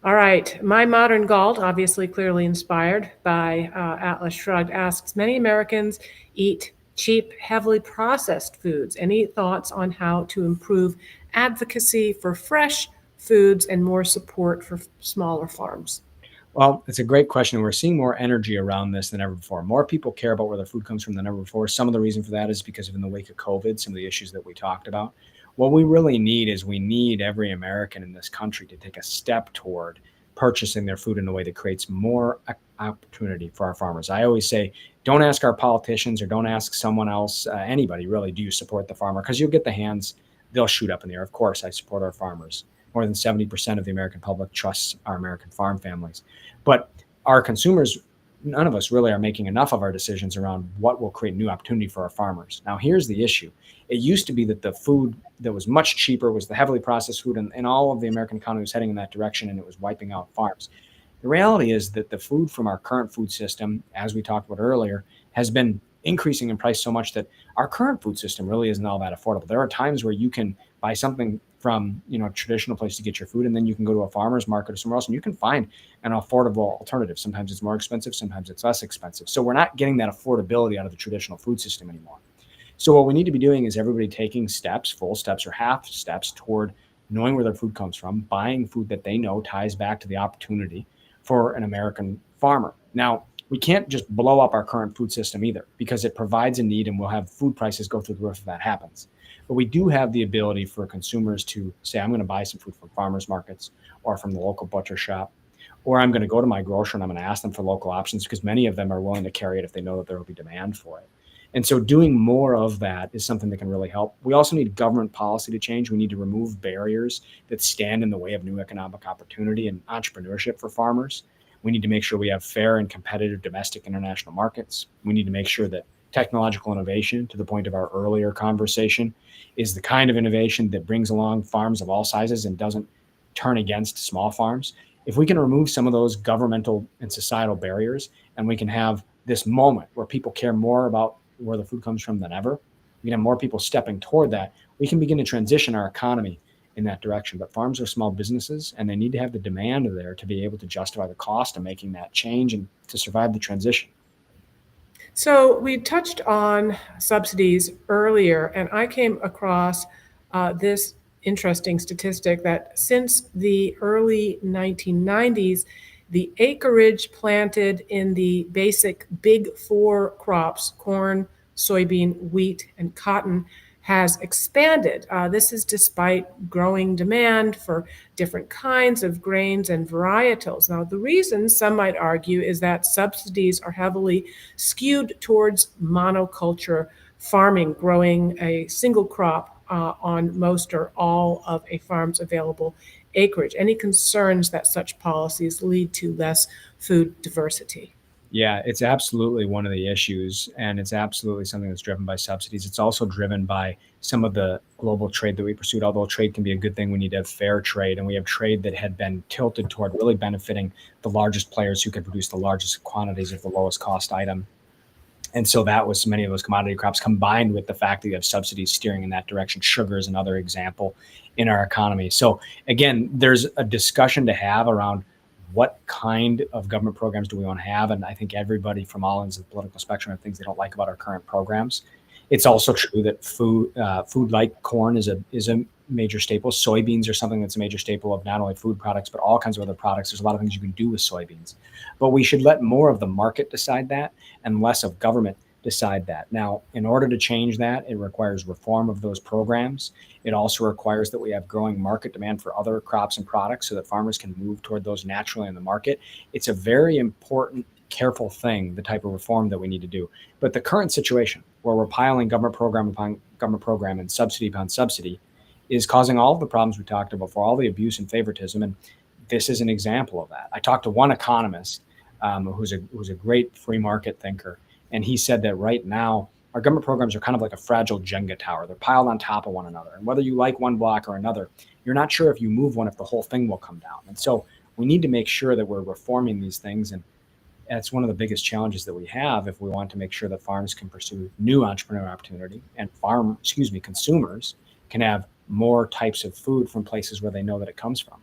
All right. My Modern Galt, obviously clearly inspired by Atlas Shrugged, asks, many Americans eat cheap, heavily processed foods. Any thoughts on how to improve advocacy for fresh, foods and more support for smaller farms? Well, it's a great question. We're seeing more energy around this than ever before. More people care about where their food comes from than ever before. Some of the reason for that is because of in the wake of COVID, some of the issues that we talked about. What we really need is we need every American in this country to take a step toward purchasing their food in a way that creates more opportunity for our farmers. I always say, don't ask our politicians or don't ask someone else, anybody really, do you support the farmer? Because you'll get the hands, they'll shoot up in the air. Of course, I support our farmers. More than 70% of the American public trusts our American farm families. But our consumers, none of us really are making enough of our decisions around what will create new opportunity for our farmers. Now, here's the issue. It used to be that the food that was much cheaper was the heavily processed food, and all of the American economy was heading in that direction, and it was wiping out farms. The reality is that the food from our current food system, as we talked about earlier, has been increasing in price so much that our current food system really isn't all that affordable. There are times where you can buy something from a traditional place to get your food, and then you can go to a farmer's market or somewhere else and you can find an affordable alternative. Sometimes it's more expensive, sometimes it's less expensive. So we're not getting that affordability out of the traditional food system anymore. So what we need to be doing is everybody taking steps, full steps or half steps toward knowing where their food comes from, buying food that they know ties back to the opportunity for an American farmer. Now, we can't just blow up our current food system either, because it provides a need and we'll have food prices go through the roof if that happens. But we do have the ability for consumers to say, I'm going to buy some food from farmers markets or from the local butcher shop, or I'm going to go to my grocer and I'm going to ask them for local options, because many of them are willing to carry it if they know that there will be demand for it. And so doing more of that is something that can really help. We also need government policy to change. We need to remove barriers that stand in the way of new economic opportunity and entrepreneurship for farmers. We need to make sure we have fair and competitive domestic international markets. We need to make sure that technological innovation, to the point of our earlier conversation, is the kind of innovation that brings along farms of all sizes and doesn't turn against small farms. If we can remove some of those governmental and societal barriers, and we can have this moment where people care more about where the food comes from than ever, we can have more people stepping toward that, we can begin to transition our economy in that direction. But farms are small businesses, and they need to have the demand there to be able to justify the cost of making that change and to survive the transition. So we touched on subsidies earlier, and I came across this interesting statistic that since the early 1990s, the acreage planted in the basic big four crops, corn, soybean, wheat, and cotton, has expanded. This is despite growing demand for different kinds of grains and varietals. Now, the reason, some might argue, is that subsidies are heavily skewed towards monoculture farming, growing a single crop on most or all of a farm's available acreage. Any concerns that such policies lead to less food diversity? Yeah, it's absolutely one of the issues, and it's absolutely something that's driven by subsidies. It's also driven by some of the global trade that we pursued. Although trade can be a good thing, we need to have fair trade, and we have trade that had been tilted toward really benefiting the largest players who could produce the largest quantities of the lowest cost item. And so that was many of those commodity crops, combined with the fact that you have subsidies steering in that direction. Sugar is another example in our economy. So again, there's a discussion to have around what kind of government programs do we want to have? And I think everybody from all ends of the political spectrum have things they don't like about our current programs. It's also true that food like corn is a major staple. Soybeans are something that's a major staple of not only food products, but all kinds of other products. There's a lot of things you can do with soybeans. But we should let more of the market decide that and less of government decide that. Now, in order to change that, it requires reform of those programs. It also requires that we have growing market demand for other crops and products so that farmers can move toward those naturally in the market. It's a very important, careful thing, the type of reform that we need to do. But the current situation where we're piling government program upon government program and subsidy upon subsidy is causing all of the problems we talked about before, all the abuse and favoritism. And this is an example of that. I talked to one economist who's a great free market thinker. And he said that right now, our government programs are kind of like a fragile Jenga tower. They're piled on top of one another. And whether you like one block or another, you're not sure if you move one, if the whole thing will come down. And so we need to make sure that we're reforming these things. And that's one of the biggest challenges that we have if we want to make sure that farms can pursue new entrepreneurial opportunity and consumers can have more types of food from places where they know that it comes from.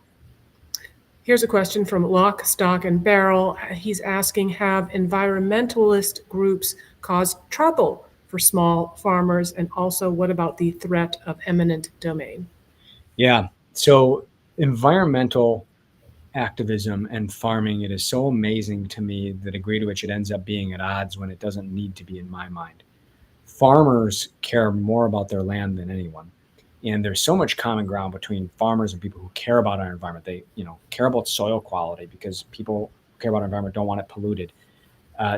Here's a question from Lock, Stock, and Barrel. He's asking, have environmentalist groups caused trouble for small farmers? And also, what about the threat of eminent domain? Yeah. So Environmental activism and farming, it is so amazing to me the degree to which it ends up being at odds when it doesn't need to be, in my mind. Farmers care more about their land than anyone. And there's so much common ground between farmers and people who care about our environment. They, care about soil quality because people who care about our environment don't want it polluted.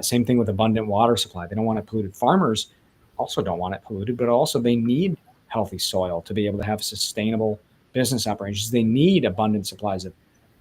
Same thing with abundant water supply. They don't want it polluted. Farmers also don't want it polluted, but also they need healthy soil to be able to have sustainable business operations. They need abundant supplies of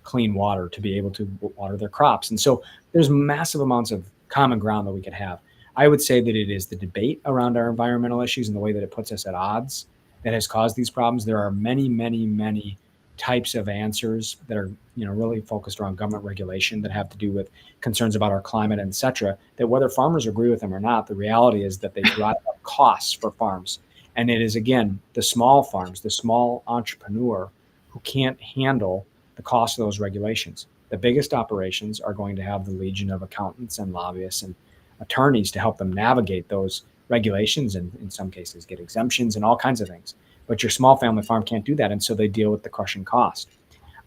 clean water to be able to water their crops. And so there's massive amounts of common ground that we could have. I would say that it is the debate around our environmental issues and the way that it puts us at odds that has caused these problems. There are many, many, many types of answers that are, really focused around government regulation that have to do with concerns about our climate, et cetera, that whether farmers agree with them or not, the reality is that they drive up costs for farms. And it is, again, the small farms, the small entrepreneur who can't handle the cost of those regulations. The biggest operations are going to have the legion of accountants and lobbyists and attorneys to help them navigate those regulations and in some cases get exemptions and all kinds of things. But your small family farm can't do that. And so they deal with the crushing cost.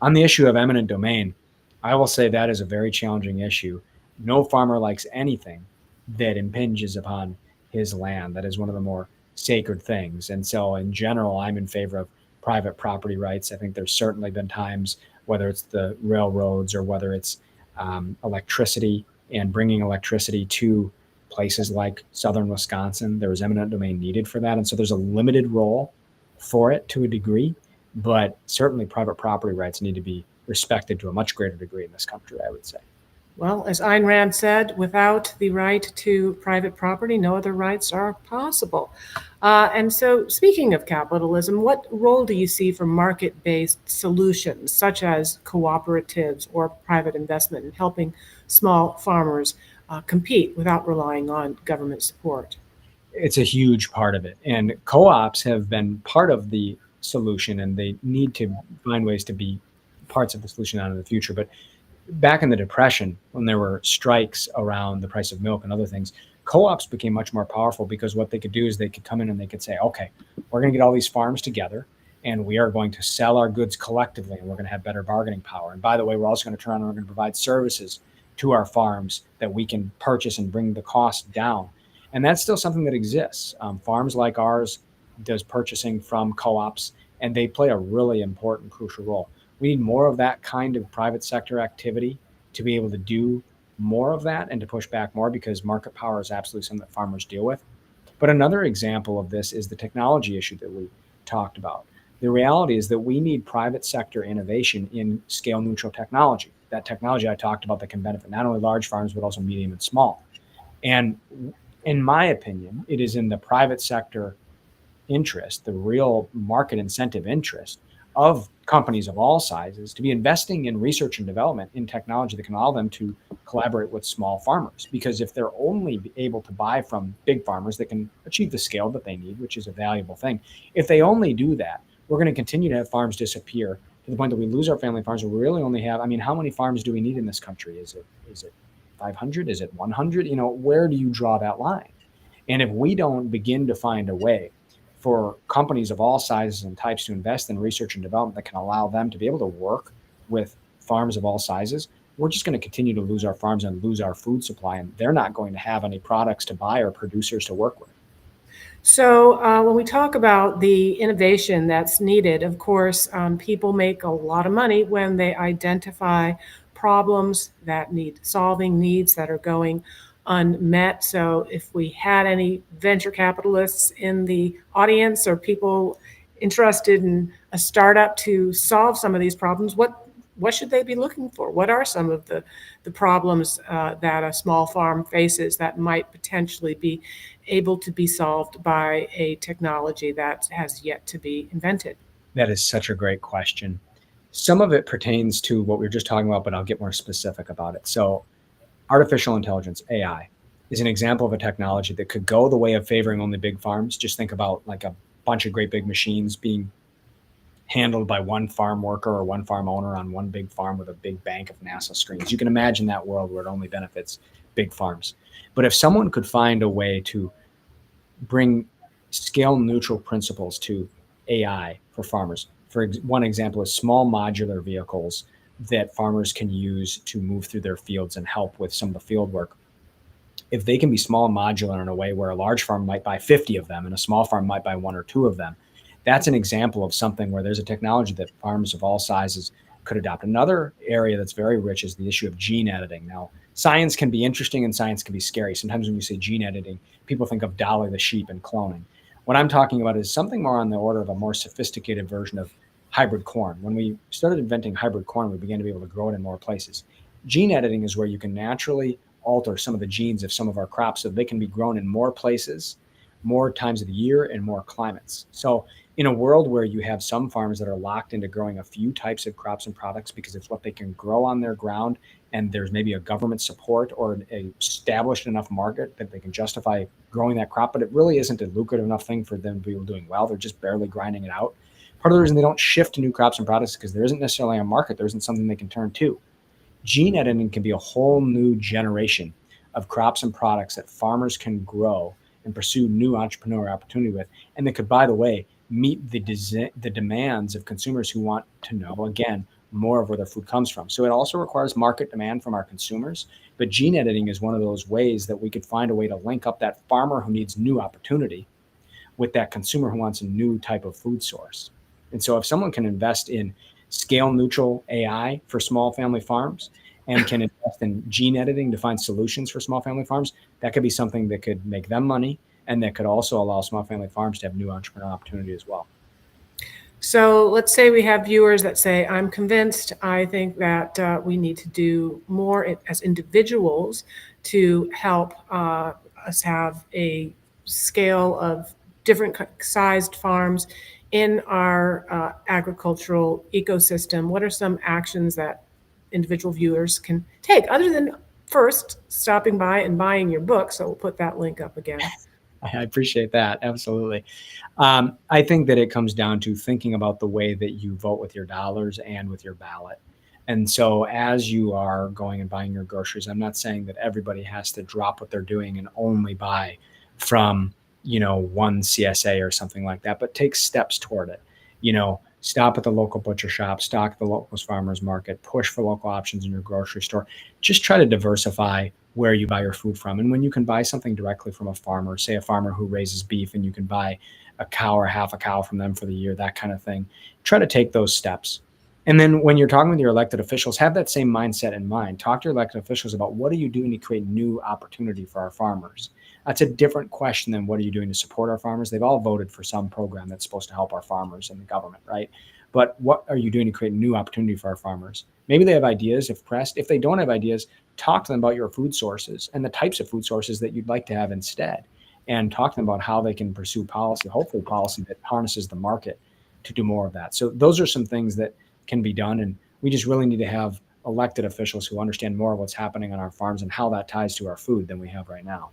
On the issue of eminent domain, I will say that is a very challenging issue. No farmer likes anything that impinges upon his land. That is one of the more sacred things. And so in general, I'm in favor of private property rights. I think there's certainly been times, whether it's the railroads or whether it's electricity and bringing electricity to places like southern Wisconsin, there was eminent domain needed for that. And so there's a limited role for it to a degree, but certainly private property rights need to be respected to a much greater degree in this country, I would say. Well, as Ayn Rand said, without the right to private property, no other rights are possible. And so, speaking of capitalism, what role do you see for market-based solutions, such as cooperatives or private investment, in helping small farmers compete without relying on government support? It's a huge part of it. And co-ops have been part of the solution, and they need to find ways to be parts of the solution out in the future. But back in the Depression, when there were strikes around the price of milk and other things, co-ops became much more powerful because what they could do is they could come in and they could say, okay, we're going to get all these farms together and we are going to sell our goods collectively and we're going to have better bargaining power. And by the way, we're also going to turn around and we're going to provide services to our farms that we can purchase and bring the cost down. And that's still something that exists. Farms like ours does purchasing from co-ops, and they play a really important, crucial role. We need more of that kind of private sector activity to be able to do more of that and to push back more, because market power is absolutely something that farmers deal with. But another example of this is the technology issue that we talked about. The reality is that we need private sector innovation in scale neutral technology. That technology I talked about that can benefit not only large farms, but also medium and small. And in my opinion, it is in the private sector interest, the real market incentive interest of companies of all sizes to be investing in research and development in technology that can allow them to collaborate with small farmers. Because if they're only able to buy from big farmers that can achieve the scale that they need, which is a valuable thing, if they only do that, we're going to continue to have farms disappear to the point that we lose our family farms. We really only have, how many farms do we need in this country? Is it 500? Is it 100? Where do you draw that line? And if we don't begin to find a way for companies of all sizes and types to invest in research and development that can allow them to be able to work with farms of all sizes, we're just going to continue to lose our farms and lose our food supply, and they're not going to have any products to buy or producers to work with. So when we talk about the innovation that's needed, of course, people make a lot of money when they identify problems that need solving, needs that are going unmet. So if we had any venture capitalists in the audience or people interested in a startup to solve some of these problems, what should they be looking for? What are some of the problems that a small farm faces that might potentially be able to be solved by a technology that has yet to be invented? That is such a great question. Some of it pertains to what we were just talking about, but I'll get more specific about it. So artificial intelligence, AI, is an example of a technology that could go the way of favoring only big farms. Just think about like a bunch of great big machines being handled by one farm worker or one farm owner on one big farm with a big bank of NASA screens. You can imagine that world where it only benefits big farms. But if someone could find a way to bring scale neutral principles to AI for farmers, One example is small modular vehicles that farmers can use to move through their fields and help with some of the field work. If they can be small and modular in a way where a large farm might buy 50 of them and a small farm might buy one or two of them, that's an example of something where there's a technology that farms of all sizes could adopt. Another area that's very rich is the issue of gene editing. Now, science can be interesting and science can be scary. Sometimes when you say gene editing, people think of Dolly the sheep and cloning. What I'm talking about is something more on the order of a more sophisticated version of hybrid corn. When we started inventing hybrid corn, we began to be able to grow it in more places. Gene editing is where you can naturally alter some of the genes of some of our crops so they can be grown in more places, more times of the year, and more climates. So in a world where you have some farms that are locked into growing a few types of crops and products because it's what they can grow on their ground, and there's maybe a government support or an established enough market that they can justify growing that crop, but it really isn't a lucrative enough thing for them to be doing well. They're just barely grinding it out. Part of the reason they don't shift to new crops and products is because there isn't necessarily a market. There isn't something they can turn to. Gene editing can be a whole new generation of crops and products that farmers can grow and pursue new entrepreneurial opportunity with, and that could, by the way, meet the demands of consumers who want to know, again, more of where their food comes from. So it also requires market demand from our consumers, but gene editing is one of those ways that we could find a way to link up that farmer who needs new opportunity with that consumer who wants a new type of food source. And so if someone can invest in scale neutral AI for small family farms and can invest in gene editing to find solutions for small family farms, that could be something that could make them money and that could also allow small family farms to have new entrepreneurial opportunity as well. So let's say we have viewers that say, I'm convinced, I think that we need to do more as individuals to help us have a scale of different sized farms in our agricultural ecosystem. What are some actions that individual viewers can take other than first stopping by and buying your book? So we'll put that link up again. I appreciate that. Absolutely. I think that it comes down to thinking about the way that you vote with your dollars and with your ballot. And so as you are going and buying your groceries, I'm not saying that everybody has to drop what they're doing and only buy from, one CSA or something like that, but take steps toward it. Stop at the local butcher shop, stock at the local farmers market, push for local options in your grocery store. Just try to diversify where you buy your food from. And when you can buy something directly from a farmer, say a farmer who raises beef, and you can buy a cow or half a cow from them for the year, that kind of thing, try to take those steps. And then when you're talking with your elected officials, have that same mindset in mind. Talk to your elected officials about what are you doing to create new opportunity for our farmers. That's a different question than what are you doing to support our farmers. They've all voted for some program that's supposed to help our farmers and the government, right? But what are you doing to create new opportunity for our farmers? Maybe they have ideas if pressed. If they don't have ideas, talk to them about your food sources and the types of food sources that you'd like to have instead, and talk to them about how they can pursue policy, hopefully policy that harnesses the market to do more of that. So those are some things that can be done. And we just really need to have elected officials who understand more of what's happening on our farms and how that ties to our food than we have right now.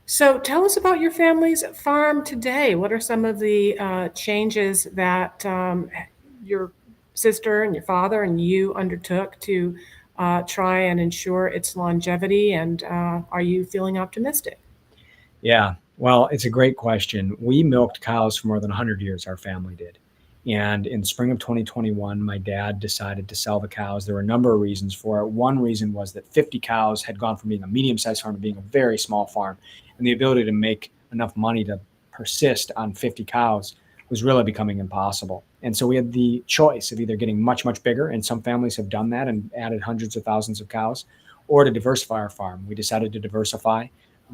So tell us about your family's farm today. What are some of the changes that your sister and your father and you undertook to try and ensure its longevity? And are you feeling optimistic? Yeah, well, it's a great question. We milked cows for more than 100 years, our family did. And in spring of 2021, my dad decided to sell the cows. There were a number of reasons for it. One reason was that 50 cows had gone from being a medium-sized farm to being a very small farm. And the ability to make enough money to persist on 50 cows was really becoming impossible. And so we had the choice of either getting much, much bigger, and some families have done that and added hundreds of thousands of cows, or to diversify our farm. We decided to diversify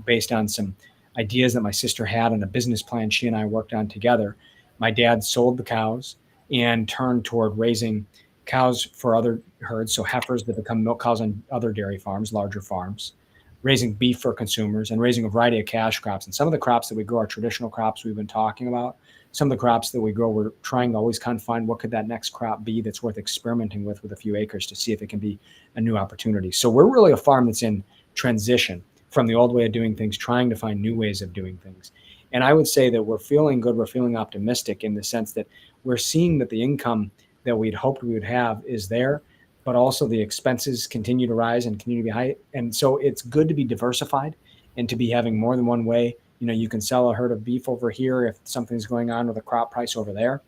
based on some ideas that my sister had and a business plan she and I worked on together. My dad sold the cows and turned toward raising cows for other herds, so heifers that become milk cows on other dairy farms, larger farms, raising beef for consumers, and raising a variety of cash crops. And some of the crops that we grow are traditional crops we've been talking about. Some of the crops that we grow, we're trying to always kind of find what could that next crop be that's worth experimenting with a few acres to see if it can be a new opportunity. So we're really a farm that's in transition from the old way of doing things, trying to find new ways of doing things. And I would say that we're feeling good, we're feeling optimistic in the sense that we're seeing that the income that we'd hoped we would have is there, but also the expenses continue to rise and continue to be high. And so it's good to be diversified and to be having more than one way. You can sell a herd of beef over here if something's going on with a crop price over there.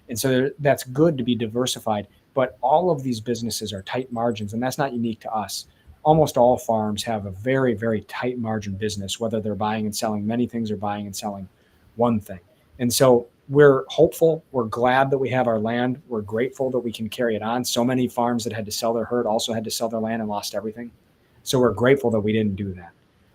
And so that's good to be diversified. But all of these businesses are tight margins, and that's not unique to us. Almost all farms have a very, very tight margin business, whether they're buying and selling many things or buying and selling one thing. And so we're hopeful. We're glad that we have our land. We're grateful that we can carry it on. So many farms that had to sell their herd also had to sell their land and lost everything. So we're grateful that we didn't do that.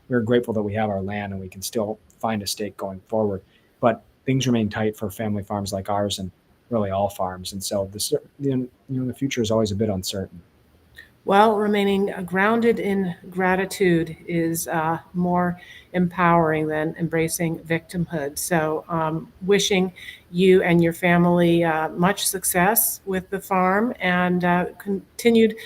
We're grateful that we have our land and we can still find a stake going forward. But things remain tight for family farms like ours and really all farms. And so the future is always a bit uncertain. Well, remaining grounded in gratitude is more empowering than embracing victimhood. So, wishing you and your family much success with the farm and continued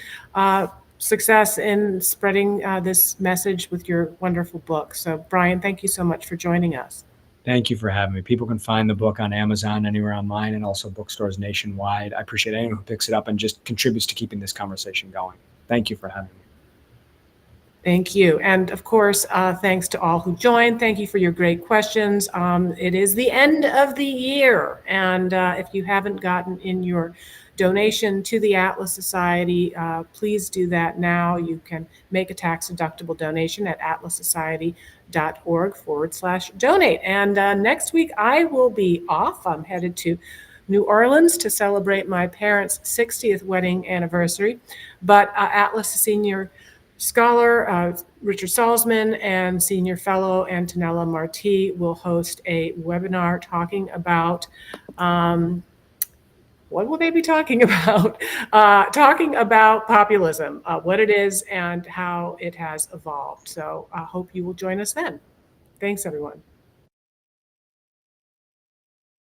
success in spreading this message with your wonderful book. So, Brien, thank you so much for joining us. Thank you for having me. People can find the book on Amazon, anywhere online, and also bookstores nationwide. I appreciate anyone who picks it up and just contributes to keeping this conversation going. Thank you for having me. Thank you. And of course, thanks to all who joined. Thank you for your great questions. It is the end of the year. And if you haven't gotten in your donation to the Atlas Society, please do that now. You can make a tax-deductible donation at atlassociety.org/donate. And next week, I will be off. I'm headed to New Orleans to celebrate my parents' 60th wedding anniversary. But Atlas Senior Scholar Richard Salzman and Senior Fellow Antonella Marti will host a webinar talking about what will they be talking about? Talking about populism, what it is and how it has evolved. So I hope you will join us then. Thanks, everyone.